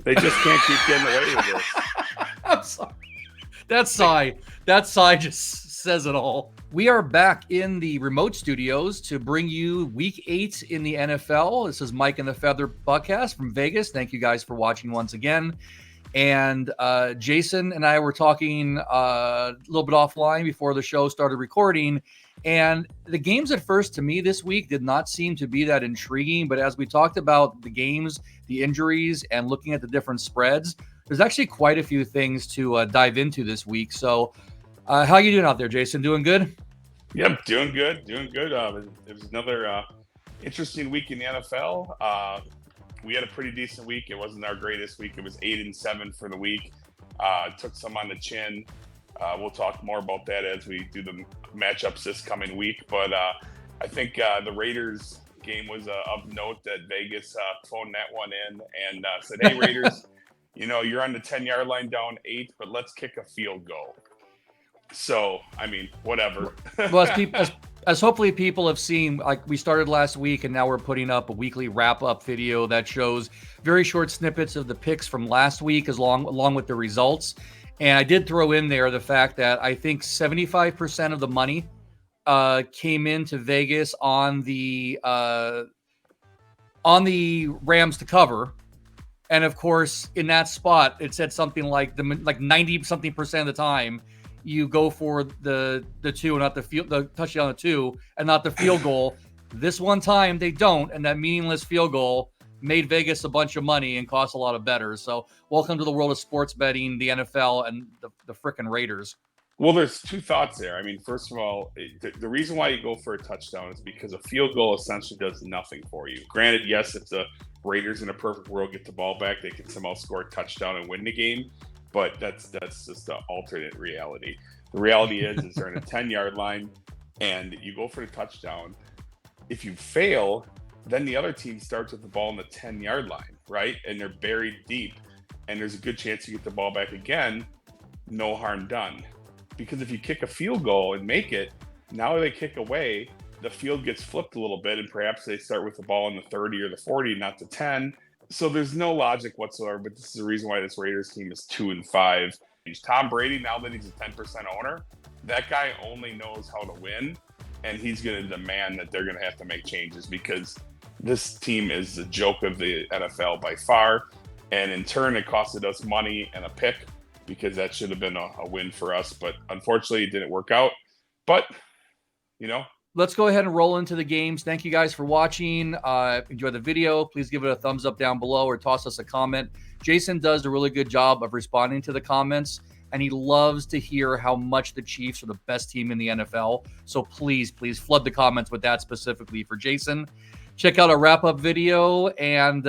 They just can't keep getting away with this. I'm sorry. That sigh just says it all. We are back in the remote studios to bring you week 8 in the NFL. This is Mike and the Feather podcast from Vegas. Thank you guys for watching once again. And Jason and I were talking a little bit offline before the show started recording. And the games at first to me this week did not seem to be that intriguing. But as we talked about the games, the injuries, and looking at the different spreads, there's actually quite a few things to dive into this week. So how you doing out there, Jason? Doing good? Yep, doing good. It was another interesting week in the NFL. We had a pretty decent week. It wasn't our greatest week. It was 8-7 for the week. Took some on the chin. We'll talk more about that as we do the matchups this coming week. But I think the Raiders game was of note that Vegas phoned that one in and said, "Hey, Raiders, you're on the 10-yard line down 8, but let's kick a field goal." So, I mean, whatever. Well, as hopefully people have seen, like we started last week and now we're putting up a weekly wrap-up video that shows very short snippets of the picks from last week along with the results. And I did throw in there the fact that I think 75% of the money came into Vegas on the Rams to cover. And of course, in that spot, it said something like 90-something% of the time, you go for the two and not the touchdown of 2 and not the field goal. This one time they don't, and that meaningless field goal made Vegas a bunch of money and cost a lot of bettors. So welcome to the world of sports betting, the NFL, and the frickin' Raiders. Well, there's two thoughts there. I mean, first of all, the reason why you go for a touchdown is because a field goal essentially does nothing for you. Granted, yes, if the Raiders in a perfect world get the ball back, they can somehow score a touchdown and win the game. But that's just the alternate reality. The reality is they're in a 10-yard line, and you go for the touchdown. If you fail, then the other team starts with the ball in the 10-yard line, right? And they're buried deep, and there's a good chance you get the ball back again. No harm done. Because if you kick a field goal and make it, now they kick away, the field gets flipped a little bit, and perhaps they start with the ball in the 30 or the 40, not the 10. So there's no logic whatsoever, but this is the reason why this Raiders team is 2-5. Tom Brady, now that he's a 10% owner, that guy only knows how to win, and he's going to demand that they're going to have to make changes because this team is the joke of the NFL by far, and in turn, it costed us money and a pick because that should have been a win for us, but unfortunately, it didn't work out. But, let's go ahead and roll into the games. Thank you guys for watching. Enjoy the video. Please give it a thumbs up down below or toss us a comment. Jason does a really good job of responding to the comments, and he loves to hear how much the Chiefs are the best team in the NFL. So please flood the comments with that specifically for Jason. Check out our wrap-up video, and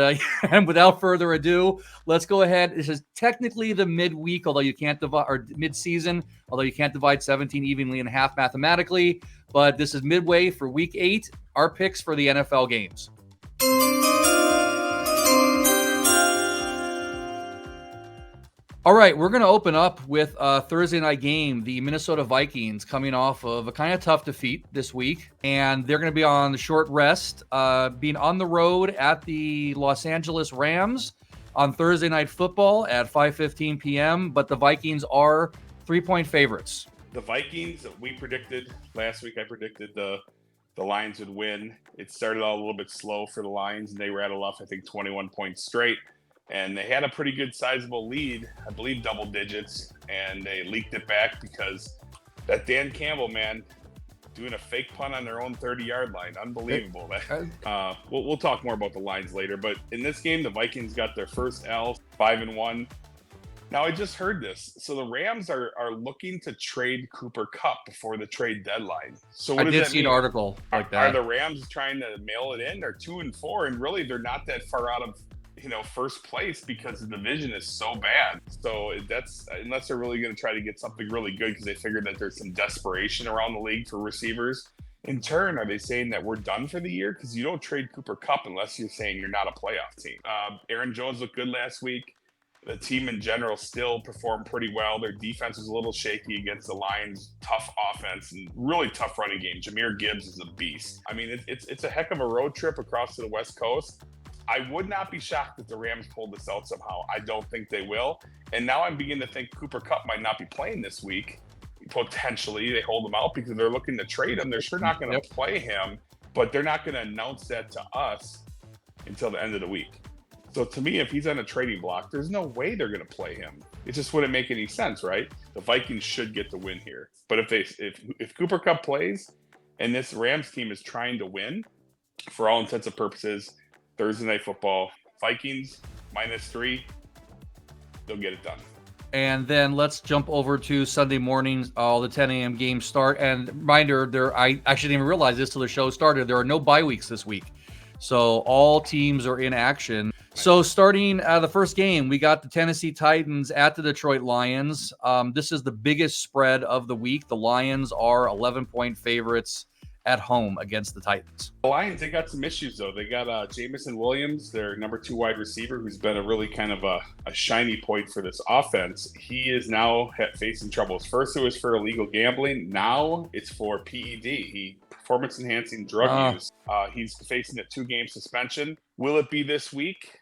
without further ado, let's go ahead. This is technically the midweek, although you can't divide, or mid-season, although you can't divide 17 evenly in half mathematically. But this is midway for week 8, our picks for the NFL games. All right, we're going to open up with a Thursday night game, the Minnesota Vikings coming off of a kind of tough defeat this week, and they're going to be on the short rest, being on the road at the Los Angeles Rams on Thursday Night Football at 5:15 p.m., but the Vikings are 3-point favorites. The Vikings, we predicted last week, I predicted the Lions would win. It started out a little bit slow for the Lions, and they rattled off, I think, 21 points straight. And they had a pretty good sizable lead, I believe double digits, and they leaked it back because that Dan Campbell, man, doing a fake punt on their own 30-yard line. Unbelievable. We'll talk more about the Lions later. But in this game, the Vikings got their first L, 5-1. Now, I just heard this. So the Rams are looking to trade Cooper Kupp before the trade deadline. So what does that mean? I did see an article like that. Are the Rams trying to mail it in? They're 2-4, and really they're not that far out of first place because the division is so bad. So that's, unless they're really going to try to get something really good because they figured that there's some desperation around the league for receivers. In turn, are they saying that we're done for the year? Because you don't trade Cooper Kupp unless you're saying you're not a playoff team. Aaron Jones looked good last week. The team in general still performed pretty well. Their defense was a little shaky against the Lions. Tough offense and really tough running game. Jahmyr Gibbs is a beast. I mean, it's a heck of a road trip across to the West Coast. I would not be shocked if the Rams pulled this out somehow. I don't think they will. And now I'm beginning to think Cooper Kupp might not be playing this week. Potentially, they hold him out because they're looking to trade him. They're sure not going to play him, but they're not going to announce that to us until the end of the week. So to me, if he's on a trading block, there's no way they're going to play him. It just wouldn't make any sense, right? The Vikings should get the win here. But if Cooper Kupp plays and this Rams team is trying to win, for all intents and purposes, Thursday Night Football, Vikings -3, they'll get it done. And then let's jump over to Sunday mornings. All the 10 a.m. games start. And reminder, I actually didn't even realize this till the show started. There are no bye weeks this week. So all teams are in action. So starting the first game, we got the Tennessee Titans at the Detroit Lions. This is the biggest spread of the week. The Lions are 11-point favorites at home against the Titans. The Lions, they got some issues, though. They got Jamison Williams, their number 2 wide receiver, who's been a really kind of a shiny point for this offense. He is now facing troubles. First, it was for illegal gambling. Now it's for PED, performance-enhancing drug use. He's facing a 2-game suspension. Will it be this week?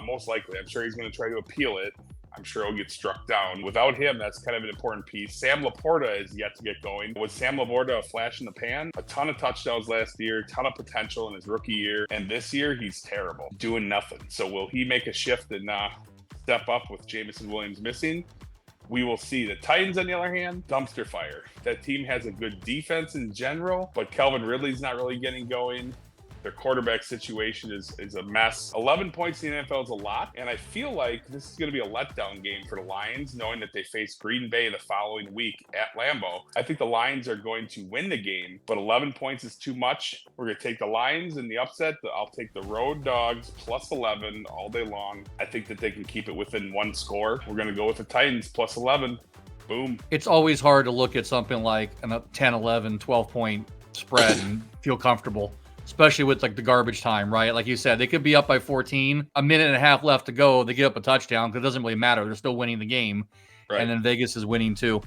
Most likely. I'm sure he's going to try to appeal it. I'm sure he'll get struck down. Without him, that's kind of an important piece. Sam Laporta is yet to get going. Was Sam Laporta a flash in the pan? A ton of touchdowns last year, ton of potential in his rookie year. And this year, he's terrible, doing nothing. So will he make a shift and step up with Jamison Williams missing? We will see. The Titans, on the other hand, dumpster fire. That team has a good defense in general, but Calvin Ridley's not really getting going. Their quarterback situation is a mess. 11 points in the NFL is a lot, and I feel like this is going to be a letdown game for the Lions, knowing that they face Green Bay the following week at Lambeau. I think the Lions are going to win the game, but 11 points is too much. We're going to take the Lions in the upset. I'll take the road dogs plus 11 all day long. I think that they can keep it within 1 score. We're going to go with the Titans plus 11. Boom. It's always hard to look at something like a 10, 11, 12-point spread and feel comfortable. Especially with like the garbage time, right? Like you said, they could be up by 14, a minute and a half left to go. They get up a touchdown because it doesn't really matter. They're still winning the game. Right. And then Vegas is winning too.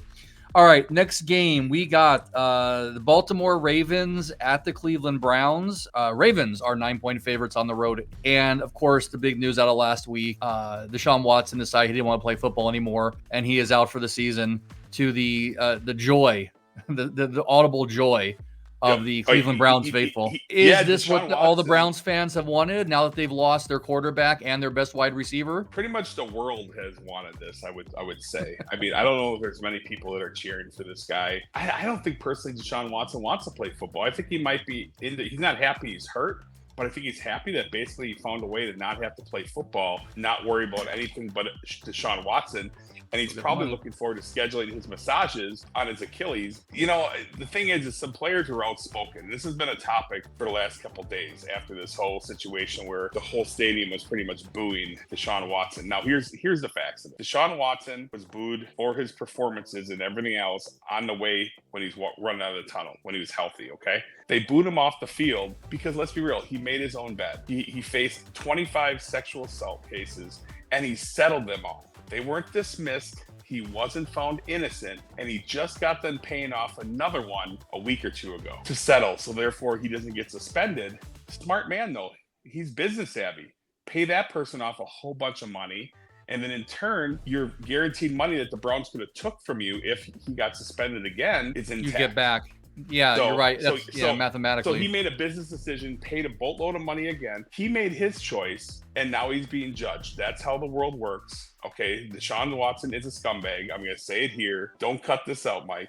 All right, next game, we got the Baltimore Ravens at the Cleveland Browns. Ravens are 9-point favorites on the road. And, of course, the big news out of last week, Deshaun Watson decided he didn't want to play football anymore, and he is out for the season, to the joy, the audible joy of the Cleveland Browns faithful. Is this what all the Browns fans have wanted now that they've lost their quarterback and their best wide receiver? Pretty much the world has wanted this, I would say. I mean, I don't know if there's many people that are cheering for this guy. I don't think personally Deshaun Watson wants to play football. I think he might be he's not happy he's hurt, but I think he's happy that basically he found a way to not have to play football, not worry about anything but Deshaun Watson. And he's probably looking forward to scheduling his massages on his Achilles. You know, the thing is some players are outspoken. This has been a topic for the last couple of days after this whole situation where the whole stadium was pretty much booing Deshaun Watson. Now, here's the facts of it. Deshaun Watson was booed for his performances and everything else on the way when he's running out of the tunnel, when he was healthy, okay? They booed him off the field because, let's be real, he made his own bed. He faced 25 sexual assault cases, and he settled them all. They weren't dismissed. He wasn't found innocent, and he just got done paying off another one a week or two ago to settle. So therefore, he doesn't get suspended. Smart man, though. He's business savvy. Pay that person off a whole bunch of money, and then in turn, your guaranteed money that the Browns could have took from you if he got suspended again is intact. You get back. Yeah, you're right. Mathematically. So he made a business decision, paid a boatload of money again. He made his choice, and now he's being judged. That's how the world works. Okay, Deshaun Watson is a scumbag. I'm going to say it here. Don't cut this out, Mike.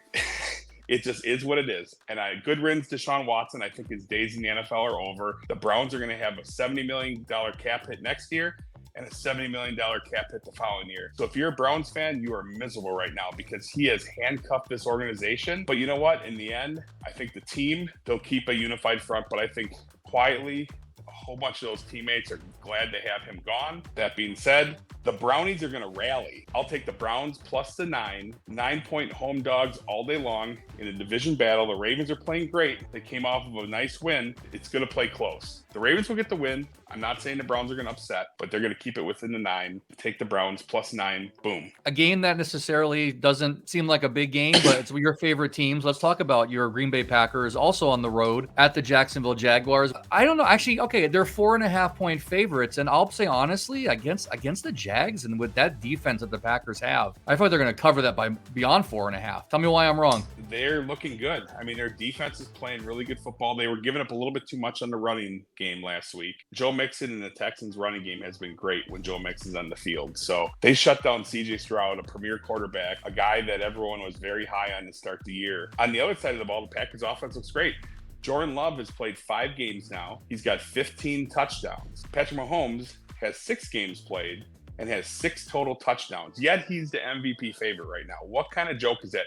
It just is what it is. And good riddance, Deshaun Watson. I think his days in the NFL are over. The Browns are going to have a $70 million cap hit next year and a $70 million cap hit the following year. So if you're a Browns fan, you are miserable right now because he has handcuffed this organization. But you know what? In the end, I think the team, they'll keep a unified front. But I think quietly, a whole bunch of those teammates are glad to have him gone. That being said, The Brownies are going to rally. I'll take the Browns plus the 9-point home dogs all day long in a division battle. The Ravens are playing great. They came off of a nice win. It's going to play close. The Ravens will get the win. I'm not saying the Browns are going to upset, but they're going to keep it within the 9. Take the Browns plus 9. Boom. A game that necessarily doesn't seem like a big game, but it's your favorite teams. Let's talk about your Green Bay Packers, also on the road at the Jacksonville Jaguars. I don't know. Actually, okay, they're 4.5-point favorites, and I'll say honestly, against the Jags and with that defense that the Packers have, I feel like they're going to cover that by beyond 4.5. Tell me why I'm wrong. They're looking good. I mean, their defense is playing really good football. They were giving up a little bit too much on the running game last week. Joe Mixon and the Texans running game has been great when Joe Mixon's on the field. So they shut down C.J. Stroud, a premier quarterback, a guy that everyone was very high on to start the year. On the other side of the ball, the Packers offense looks great. Jordan Love has played 5 games now. He's got 15 touchdowns. Patrick Mahomes has 6 games played and has 6 total touchdowns. Yet he's the MVP favorite right now. What kind of joke is that?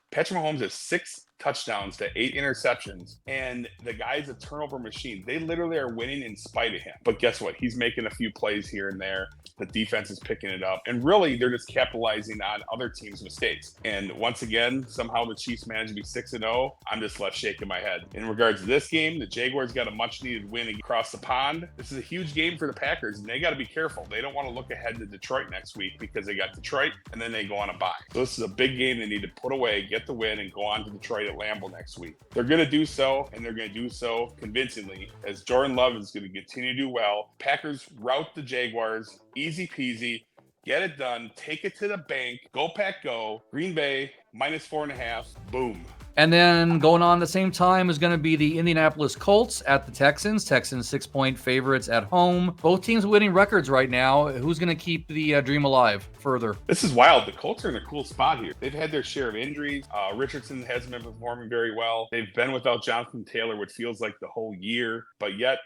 Patrick Mahomes has 6 touchdowns to 8 interceptions, and the guy's a turnover machine. They literally are winning in spite of him. But guess what? He's making a few plays here and there. The defense is picking it up. And really, they're just capitalizing on other teams' mistakes. And once again, somehow the Chiefs managed to be 6-0. I'm just left shaking my head. In regards to this game, the Jaguars got a much-needed win across the pond. This is a huge game for the Packers, and they got to be careful. They don't want to look ahead to Detroit next week because they got Detroit, and then they go on a bye. So this is a big game they need to put away, get the win, and go on to Detroit at Lambeau next week. They're going to do so, and they're going to do so convincingly, as Jordan Love is going to continue to do well. Packers rout the Jaguars, easy peasy, get it done, take it to the bank, go Pack go, Green Bay, minus 4.5, boom. And then going on at the same time is going to be the Indianapolis Colts at the Texans. Texans 6-point favorites at home. Both teams winning records right now. Who's going to keep the dream alive further? This is wild. The Colts are in a cool spot here. They've had their share of injuries. Richardson hasn't been performing very well. They've been without Jonathan Taylor, what feels like the whole year. But yet,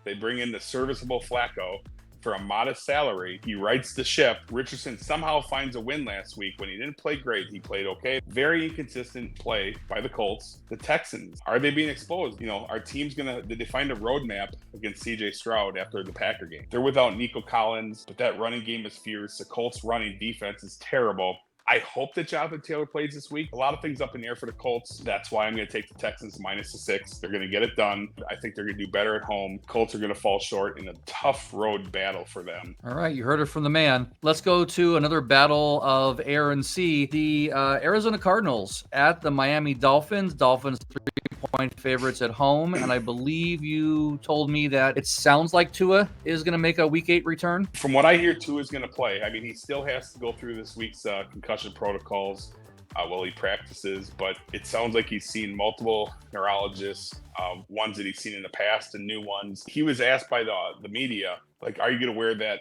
they bring in the serviceable Flacco for a modest salary. He rights the ship. Richardson somehow finds a win last week when he didn't play great. He played okay. Very inconsistent play by the Colts. The Texans, are they being exposed? You know, our team's did they find a roadmap against CJ Stroud after the Packer game? They're without Nico Collins, but that running game is fierce. The Colts running defense is terrible. I hope that Jonathan Taylor plays this week. A lot of things up in the air for the Colts. That's why I'm going to take the Texans minus the 6. They're going to get it done. I think they're going to do better at home. Colts are going to fall short in a tough road battle for them. All right, you heard it from the man. Let's go to another battle of air and sea. The Arizona Cardinals at the Miami Dolphins. Dolphins 3-point favorites at home. And I believe you told me that it sounds like Tua is going to make a Week 8 return. From what I hear, Tua is going to play. I mean, he still has to go through this week's concussion protocols while he practices, but it sounds like he's seen multiple neurologists, ones that he's seen in the past and new ones. He was asked by the media, like, are you going to wear that,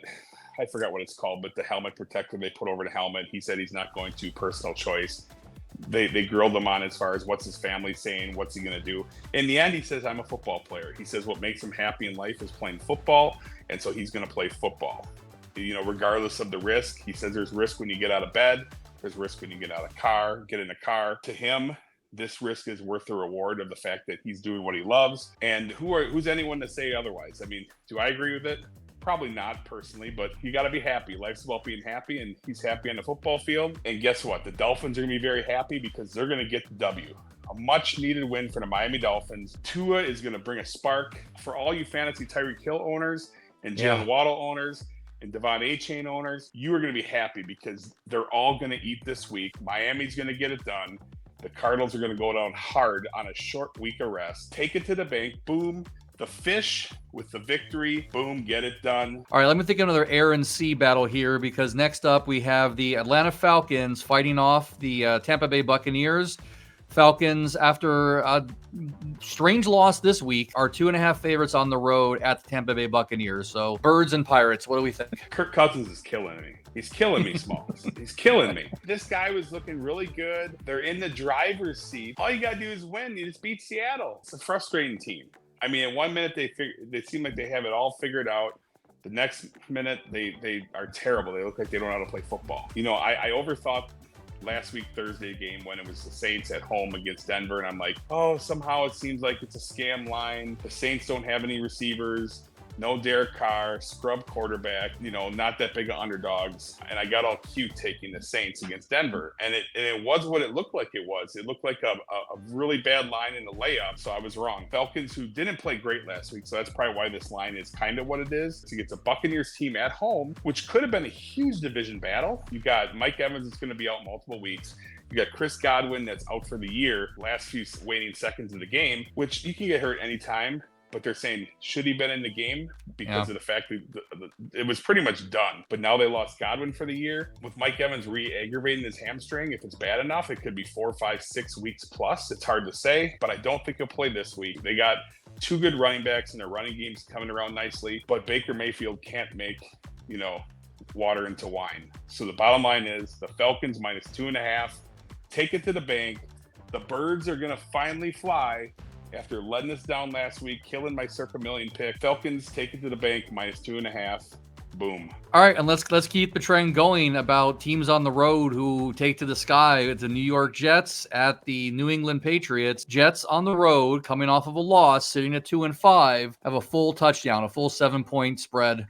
I forgot what it's called, but the helmet protector they put over the helmet. He said he's not going to, personal choice. They grilled him on as far as what's his family saying, what's he going to do. In the end, he says, I'm a football player. He says what makes him happy in life is playing football, and so he's going to play football. You know, regardless of the risk. He says there's risk when you get out of bed. There's risk when you get in a car. To him, this risk is worth the reward of the fact that he's doing what he loves. And who's anyone to say otherwise? I mean, do I agree with it? Probably not personally, but you got to be happy. Life's about being happy, and he's happy on the football field. And guess what? The Dolphins are going to be very happy because they're going to get the W. A much-needed win for the Miami Dolphins. Tua is going to bring a spark for all you fantasy Tyreek Hill owners and Jalen Waddle owners and Devon A-Chain owners. You are going to be happy because they're all going to eat this week. Miami's going to get it done. The Cardinals are going to go down hard on a short week of rest. Take it to the bank. Boom. The fish with the victory. Boom. Get it done. All right, let me think of another air and sea battle here, because next up we have the Atlanta Falcons fighting off the Tampa Bay Buccaneers. Falcons, after a strange loss this week, are 2.5 favorites on the road at the Tampa Bay Buccaneers. So Birds and Pirates, what do we think? Kirk Cousins is killing me. He's killing me, Smalls. He's killing me. This guy was looking really good. They're in the driver's seat. All you got to do is win. You just beat Seattle. It's a frustrating team. I mean, in 1 minute, they seem like they have it all figured out. The next minute, they are terrible. They look like they don't know how to play football. You know, I overthought last week Thursday game when it was the Saints at home against Denver, and I'm like, oh, somehow it seems like it's a scam line. The Saints don't have any receivers. no Derek Carr, scrub quarterback, not that big of underdogs. And I got all cute taking the Saints against Denver. And it was what it looked like it was. It looked like a really bad line in the layup. So I was wrong. Falcons, who didn't play great last week, so that's probably why this line is kind of what it is. It's against a Buccaneers team at home, which could have been a huge division battle. You got Mike Evans that's going to be out multiple weeks. You got Chris Godwin that's out for the year, last few waning seconds of the game, which you can get hurt anytime. But they're saying, should he been in the game? Because of the fact that it was pretty much done. But now they lost Godwin for the year. With Mike Evans re-aggravating his hamstring, if it's bad enough, it could be 4, 5, 6 weeks plus. It's hard to say, but I don't think he'll play this week. They got 2 good running backs, and their running game's coming around nicely. But Baker Mayfield can't make, water into wine. So the bottom line is the Falcons minus 2.5. Take it to the bank. The birds are going to finally fly. After letting us down last week, killing my circa million pick, Falcons take it to the bank minus 2.5. Boom. All right, and let's keep the trend going about teams on the road who take to the sky. The New York Jets at the New England Patriots. Jets on the road, coming off of a loss, sitting at 2-5, have a full touchdown, a full 7-point spread.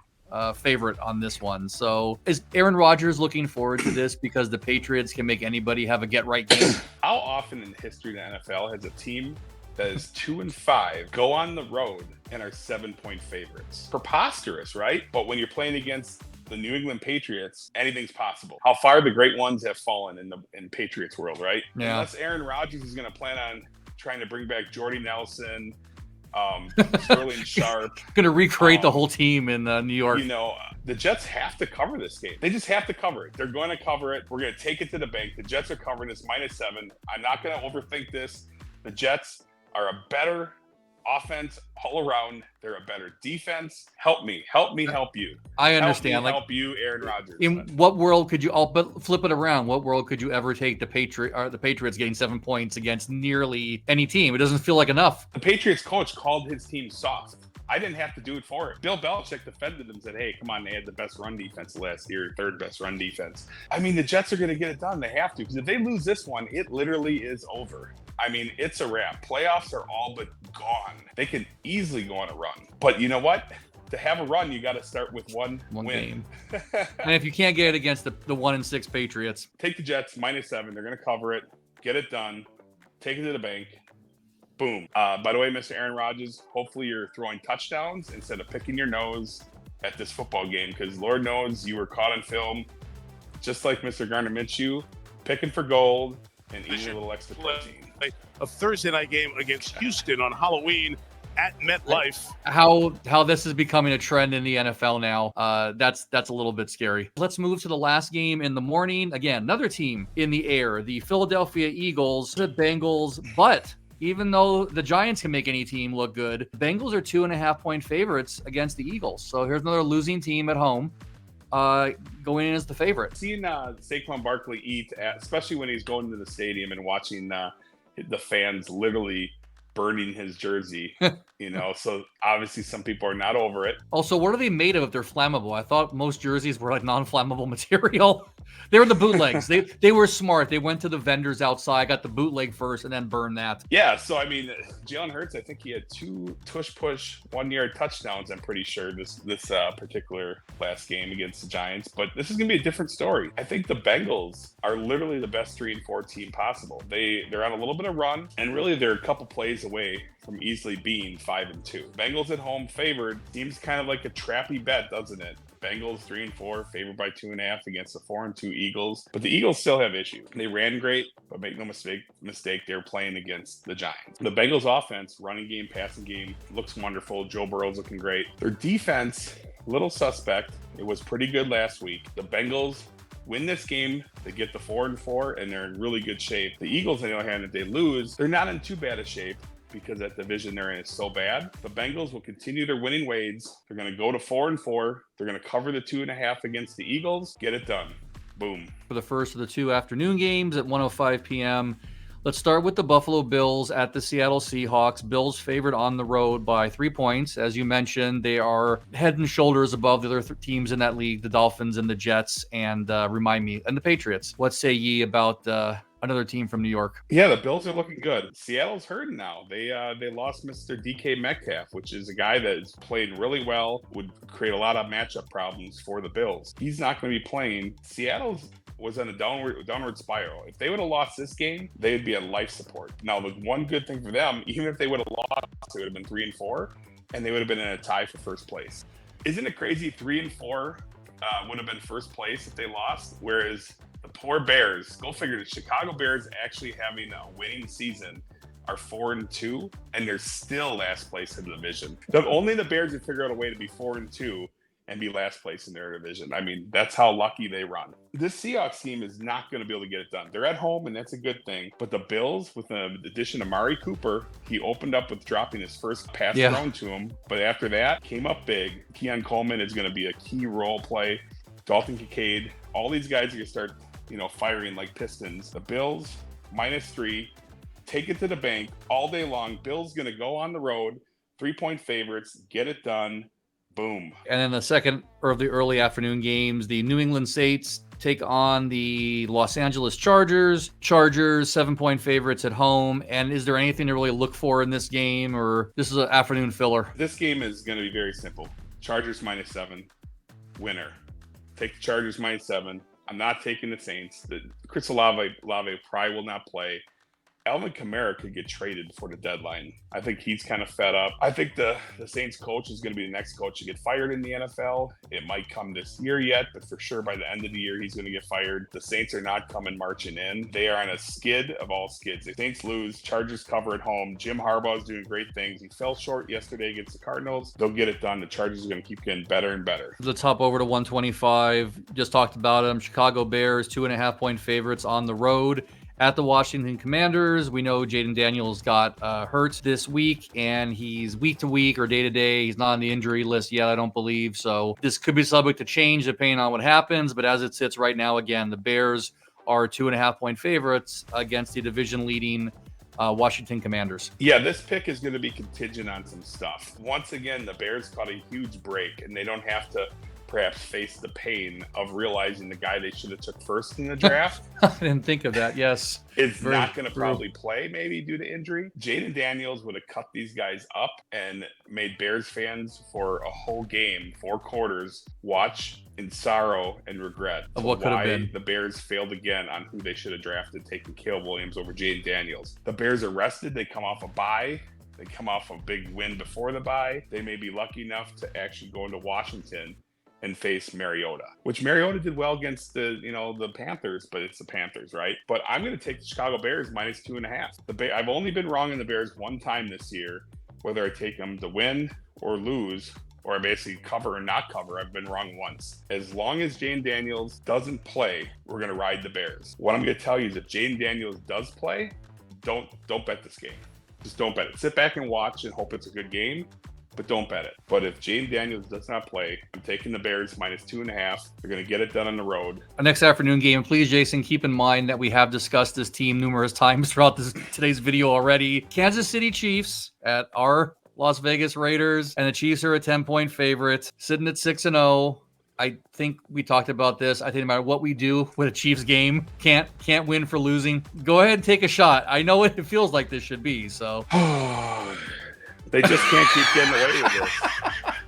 Favorite on this one. So is Aaron Rodgers looking forward to this because the Patriots can make anybody have a get-right game? How often in the history of the NFL has a team that is 2-5 go on the road and are 7-point favorites? Preposterous, right? But when you're playing against the New England Patriots, anything's possible. How far the great ones have fallen in Patriots world, right? Yeah. Unless Aaron Rodgers is going to plan on trying to bring back Jordy Nelson, Sterling Sharp. Going to recreate the whole team in New York. The Jets have to cover this game. They just have to cover it. They're going to cover it. We're going to take it to the bank. The Jets are covering this minus 7. I'm not going to overthink this. The Jets are a better offense all around. They're a better defense. Help me help you. I understand. Help you, Aaron Rodgers. In what world could you? But flip it around. What world could you ever take the Patriots getting 7 points against nearly any team? It doesn't feel like enough. The Patriots coach called his team soft. I didn't have to do it for it. Bill Belichick defended them and said, hey, come on, they had the best run defense last year, 3rd best run defense. I mean, the Jets are going to get it done. They have to, because if they lose this one, it literally is over. I mean, it's a wrap. Playoffs are all but gone. They can easily go on a run. But you know what? To have a run, you got to start with one win. Game. And if you can't get it against the 1-6 Patriots, take the Jets minus 7. They're going to cover it. Get it done. Take it to the bank. Boom. By the way, Mr. Aaron Rodgers, hopefully you're throwing touchdowns instead of picking your nose at this football game, because Lord knows you were caught on film, just like Mr. Gardner Minshew, picking for gold and eating a little extra protein. A Thursday night game against Houston on Halloween at MetLife. How this is becoming a trend in the NFL now. That's a little bit scary. Let's move to the last game in the morning. Again, another team in the air, the Philadelphia Eagles, the Bengals, but even though the Giants can make any team look good, the Bengals are 2.5-point favorites against the Eagles. So here's another losing team at home, going in as the favorite. Seeing Saquon Barkley eat, especially when he's going to the stadium and watching the fans literally burning his jersey, so obviously some people are not over it. Also, what are they made of if they're flammable? I thought most jerseys were like non-flammable material. They were the bootlegs. They were smart. They went to the vendors outside, got the bootleg first, and then burned that. Yeah, so I mean, Jalen Hurts, I think he had 2 tush-push 1-yard touchdowns, I'm pretty sure, this particular last game against the Giants. But this is going to be a different story. I think the Bengals are literally the best 3-4 team possible. They're on a little bit of run, and really they're a couple plays away from easily being 5-2. Bengals at home favored seems kind of like a trappy bet, doesn't it? Bengals 3-4, favored by 2.5 against the 4-2 Eagles. But the Eagles still have issues. They ran great, but make no mistake, they were playing against the Giants. The Bengals offense, running game, passing game, looks wonderful. Joe Burrow's looking great. Their defense, little suspect. It was pretty good last week. The Bengals win this game, they get the 4-4, and they're in really good shape. The Eagles, on the other hand, if they lose, they're not in too bad a shape, because that division they're in is so bad. The Bengals will continue their winning ways. They're going to go to 4-4. They're going to cover the 2.5 against the Eagles. Get it done. Boom. For the first of the 2 afternoon games at 1:05 p.m., let's start with the Buffalo Bills at the Seattle Seahawks. Bills favored on the road by 3 points. As you mentioned, they are head and shoulders above the other teams in that league, the Dolphins and the Jets, and and the Patriots. What say ye about another team from New York. Yeah, the Bills are looking good. Seattle's hurting now. They lost Mr. DK Metcalf, which is a guy that is playing really well, would create a lot of matchup problems for the Bills. He's not going to be playing. Seattle's was on a downward spiral. If they would have lost this game, they would be on life support. Now, the one good thing for them, even if they would have lost, it would have been 3-4, and they would have been in a tie for first place. Isn't it crazy? 3-4 would have been first place if they lost, whereas the poor Bears, go figure, the Chicago Bears actually having a winning season are 4-2, and they're still last place in the division. Only the Bears would figure out a way to be 4-2 and be last place in their division. I mean, that's how lucky they run. This Seahawks team is not going to be able to get it done. They're at home, and that's a good thing. But the Bills, with the addition of Amari Cooper, he opened up with dropping his first pass thrown to him. But after that, came up big. Keon Coleman is going to be a key role play. Dalton Kincaid, all these guys are going to start, firing like pistons. The Bills, -3, take it to the bank all day long. Bills going to go on the road, 3-point favorites, get it done. Boom. And then the second of the early afternoon games, the New England Saints take on the Los Angeles Chargers. Chargers, 7-point favorites at home. And is there anything to really look for in this game, or this is an afternoon filler? This game is going to be very simple. Chargers -7, winner. Take the Chargers -7. I'm not taking the Saints. Chris Olave probably will not play. Alvin Kamara could get traded before the deadline. I think he's kind of fed up. I think the Saints coach is going to be the next coach to get fired in the NFL. It might come this year yet, but for sure by the end of the year, he's going to get fired. The Saints are not coming marching in. They are on a skid of all skids. The Saints lose. Chargers cover at home. Jim Harbaugh is doing great things. He fell short yesterday against the Cardinals. They'll get it done. The Chargers are going to keep getting better and better. Let's hop over to 125. Just talked about them. Chicago Bears, 2.5-point favorites on the road at the Washington Commanders. We know Jaden Daniels got hurt this week, and he's week to week or day to day. He's not on the injury list yet, I don't believe. So this could be subject to change depending on what happens. But as it sits right now, again, the Bears are 2.5-point favorites against the division-leading Washington Commanders. Yeah, this pick is going to be contingent on some stuff. Once again, the Bears caught a huge break, and they don't have to perhaps face the pain of realizing the guy they should have took first in the draft. I didn't think of that. Yes. Is not going to probably play, maybe due to injury. Jaden Daniels would have cut these guys up and made Bears fans for a whole game, 4 quarters, watch in sorrow and regret of what could have been. The Bears failed again on who they should have drafted, taking Caleb Williams over Jaden Daniels. The Bears are rested. They come off a bye. They come off a big win before the bye. They may be lucky enough to actually go into Washington and face Mariota, which Mariota did well against the Panthers, but it's the Panthers, right? But I'm going to take the Chicago Bears -2.5. I've only been wrong in the Bears one time this year, whether I take them to win or lose, or I basically cover or not cover. I've been wrong once. As long as Jaden Daniels doesn't play, we're going to ride the Bears. What I'm going to tell you is if Jaden Daniels does play, don't bet this game. Just don't bet it. Sit back and watch and hope it's a good game, but don't bet it. But if Jaden Daniels does not play, I'm taking the Bears -2.5. They're going to get it done on the road. Our next afternoon game, please, Jason, keep in mind that we have discussed this team numerous times throughout today's video already. Kansas City Chiefs at our Las Vegas Raiders, and the Chiefs are a 10-point favorite, sitting at 6-0. I think we talked about this. I think no matter what we do with a Chiefs game, can't win for losing. Go ahead and take a shot. I know what it feels like this should be, so. They just can't keep getting away with this.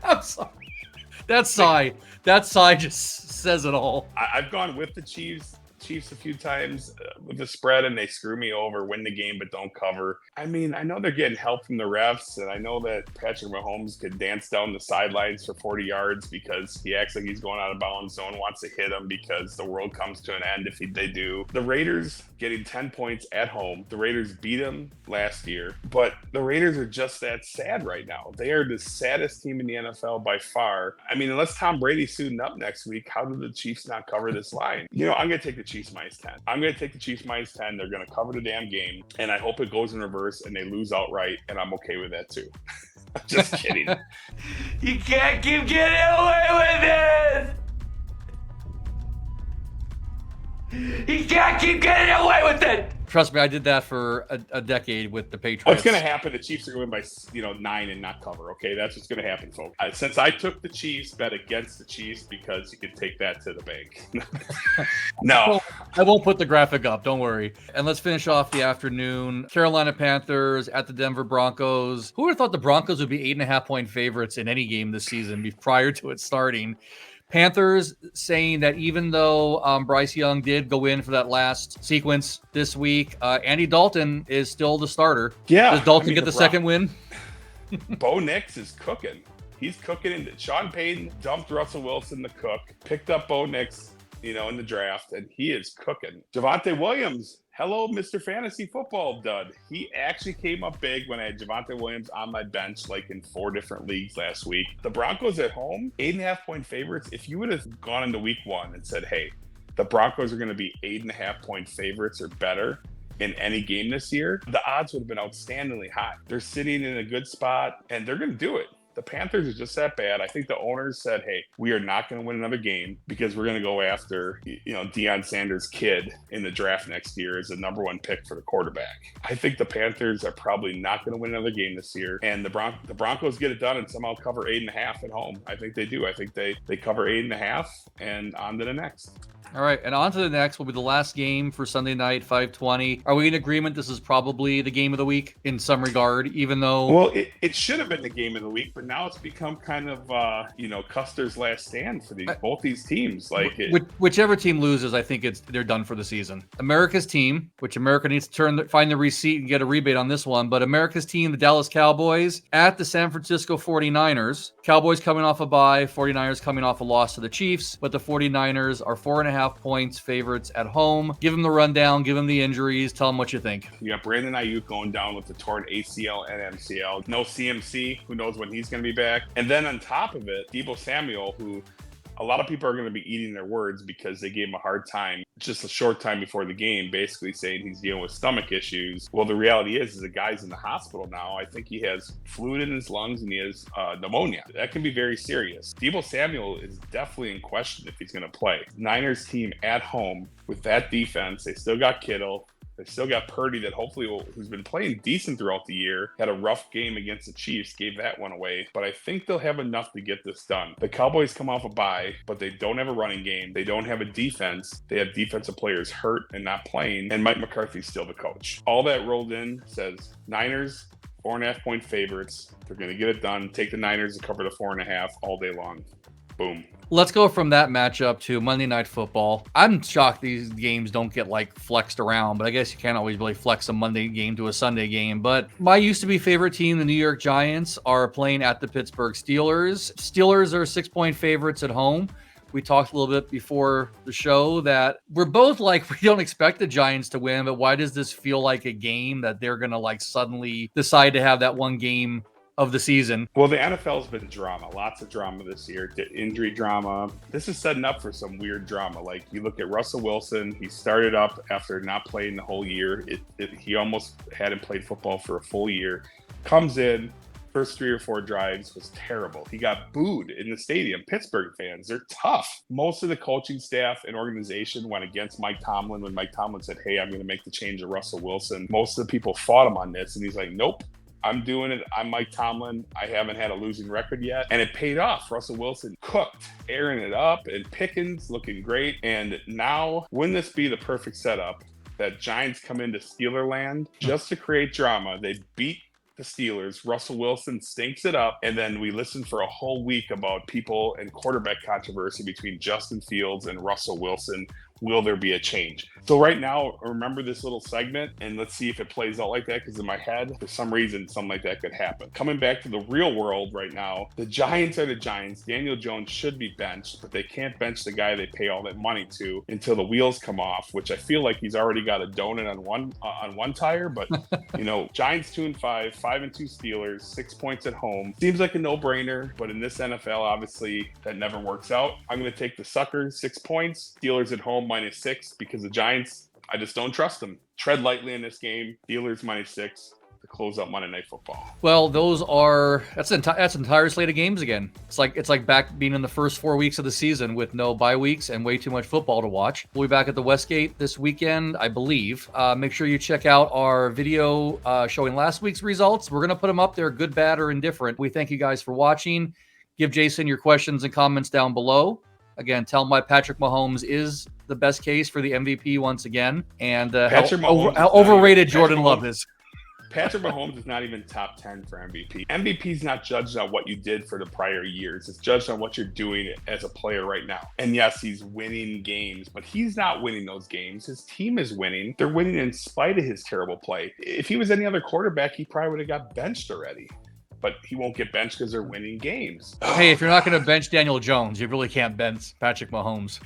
I'm sorry. That sigh just says it all. I've gone with the Chiefs a few times with the spread, and they screw me over, win the game, but don't cover. I mean, I know they're getting help from the refs, and I know that Patrick Mahomes could dance down the sidelines for 40 yards because he acts like he's going out of bounds. No one wants to hit him because the world comes to an end if they do. The Raiders getting 10 points at home. The Raiders beat them last year, but the Raiders are just that sad right now. They are the saddest team in the NFL by far. I mean, unless Tom Brady's suiting up next week, how do the Chiefs not cover this line? I'm going to take the Chiefs -10. I'm going to take the Chiefs -10. They're going to cover the damn game, and I hope it goes in reverse and they lose outright, and I'm okay with that too. I'm just kidding. You can't keep getting away with it! He can't keep getting away with it. Trust me, I did that for a decade with the Patriots. What's going to happen? The Chiefs are going to win by 9 and not cover. Okay, that's what's going to happen, folks. Since I took the Chiefs, bet against the Chiefs because you can take that to the bank. No, I won't put the graphic up. Don't worry. And let's finish off the afternoon. Carolina Panthers at the Denver Broncos. Who would have thought the Broncos would be 8.5-point favorites in any game this season prior to it starting? Panthers saying that even though Bryce Young did go in for that last sequence this week, Andy Dalton is still the starter. Yeah. Does Dalton get the second win? Bo Nix is cooking. He's cooking. And Sean Payton dumped Russell Wilson to cook, picked up Bo Nix, in the draft, and he is cooking. Javonte Williams. Hello, Mr. Fantasy Football Dud. He actually came up big when I had Javonte Williams on my bench, like in 4 different leagues last week. The Broncos at home, 8.5-point favorites. If you would have gone into week 1 and said, hey, the Broncos are going to be 8.5-point favorites or better in any game this year, the odds would have been outstandingly high. They're sitting in a good spot, and they're going to do it. The Panthers are just that bad. I think the owners said, hey, we are not going to win another game because we're going to go after, Deion Sanders' kid in the draft next year as the number 1 pick for the quarterback. I think the Panthers are probably not going to win another game this year. And the Broncos get it done and somehow cover 8.5 at home. I think they do. I think they cover 8.5 and on to the next. All right, and on to the next will be the last game for Sunday night, 5:20. Are we in agreement this is probably the game of the week in some regard, even though... Well, it should have been the game of the week, but now it's become kind of, Custer's last stand for both these teams. Whichever team loses, I think they're done for the season. America's team, which America needs to find the receipt and get a rebate on this one, but America's team, the Dallas Cowboys, at the San Francisco 49ers. Cowboys coming off a bye, 49ers coming off a loss to the Chiefs, but the 49ers are 4.5 points favorites at home. Give them the rundown, give them the injuries, tell them what you think. You got Brandon Ayuk going down with the torn ACL and MCL. No CMC, who knows when he's going to be back. And then on top of it, Deebo Samuel, who a lot of people are going to be eating their words because they gave him a hard time just a short time before the game, basically saying he's dealing with stomach issues. Well, the reality is the guy's in the hospital now. I think he has fluid in his lungs and he has pneumonia. That can be very serious. Deebo Samuel is definitely in question if he's going to play. Niners team at home with that defense. They still got Kittle. They still got Purdy that who's been playing decent throughout the year, had a rough game against the Chiefs, gave that one away. But I think they'll have enough to get this done. The Cowboys come off a bye, but they don't have a running game. They don't have a defense. They have defensive players hurt and not playing, and Mike McCarthy's still the coach. All that rolled in says Niners, 4.5-point favorites. They're going to get it done. Take the Niners to cover the 4.5 all day long. Boom. Let's go from that matchup to Monday Night Football. I'm shocked these games don't get flexed around, but I guess you can't always really flex a Monday game to a Sunday game. But my used to be favorite team, the New York Giants, are playing at the Pittsburgh Steelers. Steelers are 6-point favorites at home. We talked a little bit before the show that we're both we don't expect the Giants to win, but why does this feel like a game that they're going to suddenly decide to have that one game of the season? Well, the NFL's been drama, lots of drama this year, injury drama. This is setting up for some weird drama. You look at Russell Wilson, he started up after not playing the whole year. He almost hadn't played football for a full year. Comes in, first 3 or 4 drives was terrible. He got booed in the stadium. Pittsburgh fans, they're tough. Most of the coaching staff and organization went against Mike Tomlin when Mike Tomlin said, hey, I'm going to make the change to Russell Wilson. Most of the people fought him on this, and he's like, nope. I'm doing it. I'm Mike Tomlin. I haven't had a losing record yet. And it paid off. Russell Wilson cooked, airing it up, and Pickens looking great. And now, wouldn't this be the perfect setup that Giants come into Steelerland just to create drama? They beat the Steelers. Russell Wilson stinks it up. And then we listen for a whole week about people and quarterback controversy between Justin Fields and Russell Wilson. Will there be a change? So right now, remember this little segment, and let's see if it plays out like that, because in my head, for some reason, something like that could happen. Coming back to the real world right now, the Giants are the Giants. Daniel Jones should be benched, but they can't bench the guy they pay all that money to until the wheels come off, which I feel like he's already got a donut on one tire. But, Giants 2-5, 5-2 Steelers, 6 points at home. Seems like a no-brainer, but in this NFL, obviously, that never works out. I'm going to take the suckers, 6 points. Steelers at home, -6, because the Giants, I just don't trust them. Tread lightly in this game. Steelers -6. The close out Monday Night Football? Well, that's an entire slate of games again. It's like back being in the first 4 weeks of the season with no bye weeks and way too much football to watch. We'll be back at the Westgate this weekend, I believe. Make sure you check out our video showing last week's results. We're going to put them up there, good, bad, or indifferent. We thank you guys for watching. Give Jason your questions and comments down below. Again, tell him why Patrick Mahomes is the best case for the MVP once again, and how overrated Jordan Love is. Patrick Mahomes is not even top 10 for MVP. MVP is not judged on what you did for the prior years. It's judged on what you're doing as a player right now. And yes, he's winning games, but he's not winning those games. His team is winning. They're winning in spite of his terrible play. If he was any other quarterback, he probably would have got benched already. But he won't get benched because they're winning games. Hey, if you're not going to bench Daniel Jones, you really can't bench Patrick Mahomes.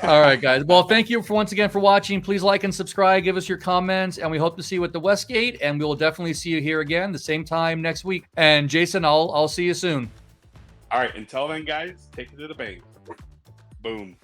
All right, guys. Well, thank you once again for watching. Please like and subscribe. Give us your comments, and we hope to see you at the Westgate. And we will definitely see you here again the same time next week. And Jason, I'll see you soon. All right. Until then, guys, take it to the bank. Boom.